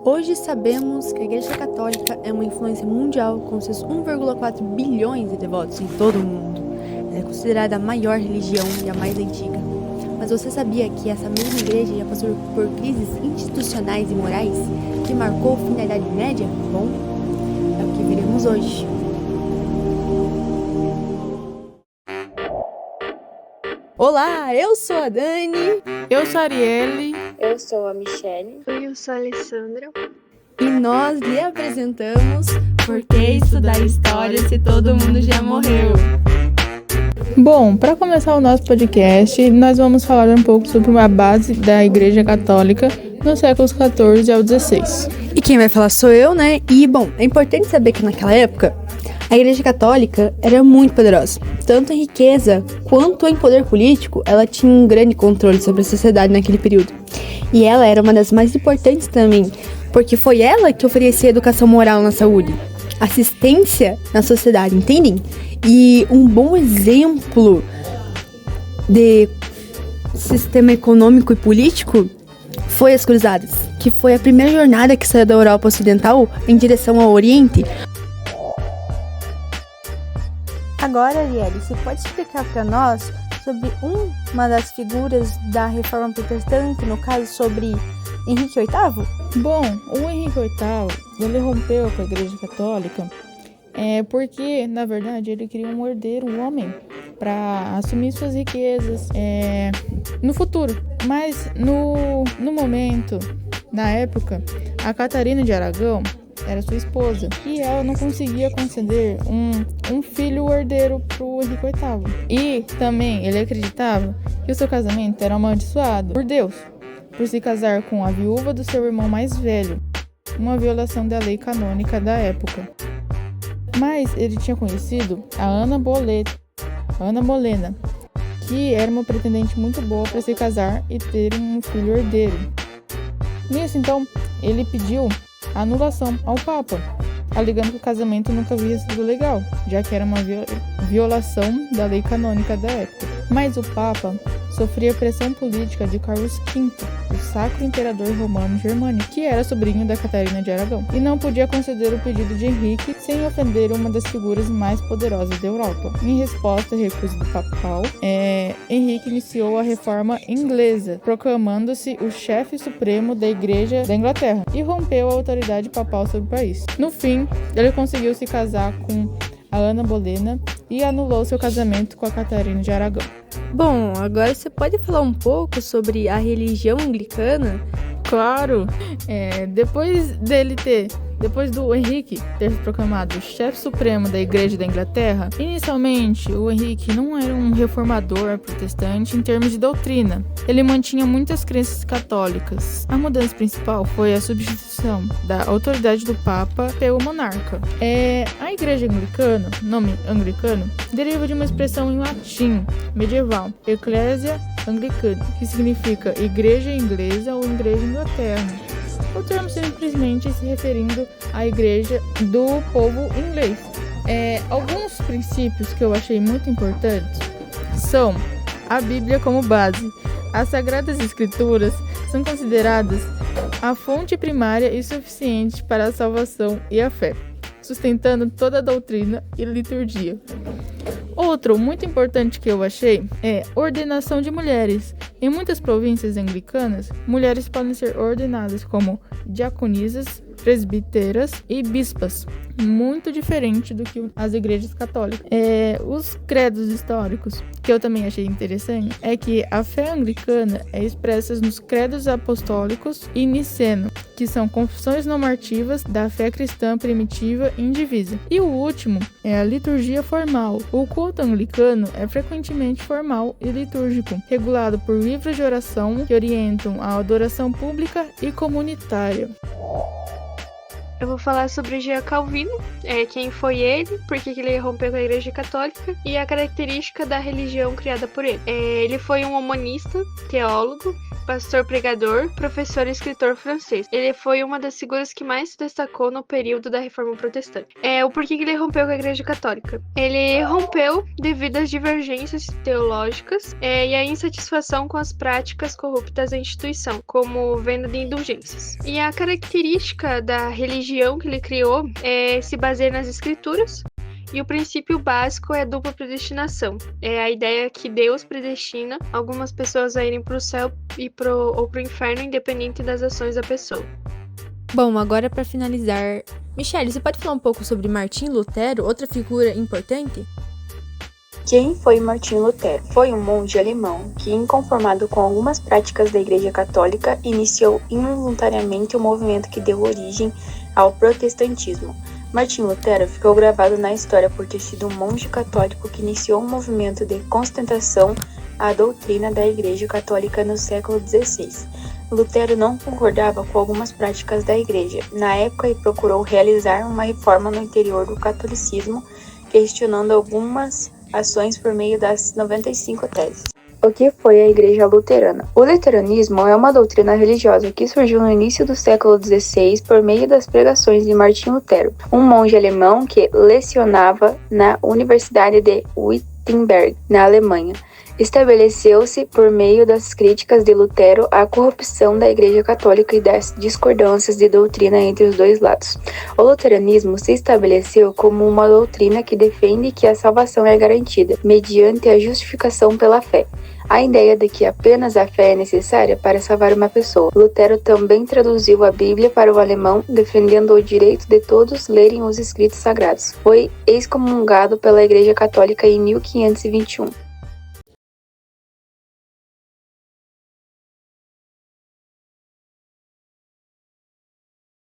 Hoje sabemos que a Igreja Católica é uma influência mundial com seus 1,4 bilhões de devotos em todo o mundo. Ela é considerada a maior religião e a mais antiga. Mas você sabia que essa mesma igreja já passou por crises institucionais e morais que marcou o fim da Idade Média? Bom, é o que veremos hoje. Olá, eu sou a Dani. Eu sou a Arielle. Eu sou a Michelle. E eu sou a Alessandra. E nós lhe apresentamos Por que estudar história se todo mundo já morreu? Bom, para começar o nosso podcast, nós vamos falar um pouco sobre a base da Igreja Católica nos séculos XIV ao XVI. E quem vai falar sou eu, né? E, bom, é importante saber que naquela época, a Igreja Católica era muito poderosa. Tanto em riqueza quanto em poder político, ela tinha um grande controle sobre a sociedade naquele período. E ela era uma das mais importantes também, porque foi ela que oferecia educação moral na saúde, assistência na sociedade, entendem? E um bom exemplo de sistema econômico e político foi as Cruzadas, que foi a primeira jornada que saiu da Europa Ocidental em direção ao Oriente. Agora, Arielle, você pode explicar para nós sobre uma das figuras da Reforma Protestante, no caso sobre Henrique VIII? Bom, o Henrique VIII, ele rompeu com a Igreja Católica porque, na verdade, ele queria um herdeiro, um homem, para assumir suas riquezas no futuro. Mas, no momento, na época, a Catarina de Aragão era sua esposa, e ela não conseguia conceder um filho herdeiro para o Henrique VIII. E também ele acreditava que o seu casamento era amaldiçoado por Deus, por se casar com a viúva do seu irmão mais velho, uma violação da lei canônica da época. Mas ele tinha conhecido a Ana Bolena, que era uma pretendente muito boa para se casar e ter um filho herdeiro. Nisso, então, ele pediu a anulação ao Papa, alegando que o casamento nunca havia sido legal, já que era uma violação da lei canônica da época. Mas o Papa sofria pressão política de Carlos V, o Sacro Imperador Romano Germânico, que era sobrinho da Catarina de Aragão, e não podia conceder o pedido de Henrique sem ofender uma das figuras mais poderosas da Europa. Em resposta ao recuso do papal, Henrique iniciou a Reforma Inglesa, proclamando-se o chefe supremo da Igreja da Inglaterra, e rompeu a autoridade papal sobre o país. No fim, ele conseguiu se casar com a Ana Bolena e anulou seu casamento com a Catarina de Aragão. Bom, agora você pode falar um pouco sobre a religião anglicana? Claro, depois do Henrique ter se proclamado chefe supremo da Igreja da Inglaterra, inicialmente o Henrique não era um reformador protestante em termos de doutrina. Ele mantinha muitas crenças católicas. A mudança principal foi a substituição da autoridade do Papa pelo monarca. A Igreja Anglicana, nome anglicano, deriva de uma expressão em latim medieval, Ecclesia Anglicana, que significa Igreja Inglesa ou Igreja Inglaterra. O termo simplesmente se referindo à igreja do povo inglês. Alguns princípios que eu achei muito importantes são a Bíblia como base. As Sagradas Escrituras são consideradas a fonte primária e suficiente para a salvação e a fé, sustentando toda a doutrina e liturgia. Outro muito importante que eu achei é ordenação de mulheres. Em muitas províncias anglicanas, mulheres podem ser ordenadas como diaconisas, presbíteras e bispas, muito diferente do que as igrejas católicas. Os credos históricos, que eu também achei interessante, é que a fé anglicana é expressa nos credos apostólicos e niceno, que são confissões normativas da fé cristã primitiva e indivisa. E o último é a liturgia formal. O culto anglicano é frequentemente formal e litúrgico, regulado por livros de oração que orientam a adoração pública e comunitária. Eu vou falar sobre Jean Calvino, quem foi ele, por que ele rompeu com a Igreja Católica e a característica da religião criada por ele. Ele foi um humanista, teólogo, pastor pregador, professor e escritor francês. Ele foi uma das figuras que mais se destacou no período da Reforma Protestante. O porquê que ele rompeu com a Igreja Católica? Ele rompeu devido às divergências teológicas e à insatisfação com as práticas corruptas da instituição, como venda de indulgências. E a característica da religião que ele criou se baseia nas escrituras. E o princípio básico é a dupla predestinação. É a ideia que Deus predestina algumas pessoas a irem para o céu ou para o inferno, independente das ações da pessoa. Bom, agora para finalizar, Michele, você pode falar um pouco sobre Martinho Lutero, outra figura importante? Quem foi Martinho Lutero? Foi um monge alemão que, inconformado com algumas práticas da Igreja Católica, iniciou involuntariamente o movimento que deu origem ao protestantismo. Martinho Lutero ficou gravado na história por ter sido um monge católico que iniciou um movimento de constatação à doutrina da Igreja Católica no século XVI. Lutero não concordava com algumas práticas da Igreja na época e procurou realizar uma reforma no interior do catolicismo, questionando algumas ações por meio das 95 teses. O que foi a Igreja Luterana? O luteranismo é uma doutrina religiosa que surgiu no início do século XVI por meio das pregações de Martinho Lutero, um monge alemão que lecionava na Universidade de Wittenberg, na Alemanha. Estabeleceu-se por meio das críticas de Lutero à corrupção da Igreja Católica e das discordâncias de doutrina entre os dois lados. O luteranismo se estabeleceu como uma doutrina que defende que a salvação é garantida mediante a justificação pela fé. A ideia de que apenas a fé é necessária para salvar uma pessoa. Lutero também traduziu a Bíblia para o alemão, defendendo o direito de todos lerem os escritos sagrados. Foi excomungado pela Igreja Católica em 1521.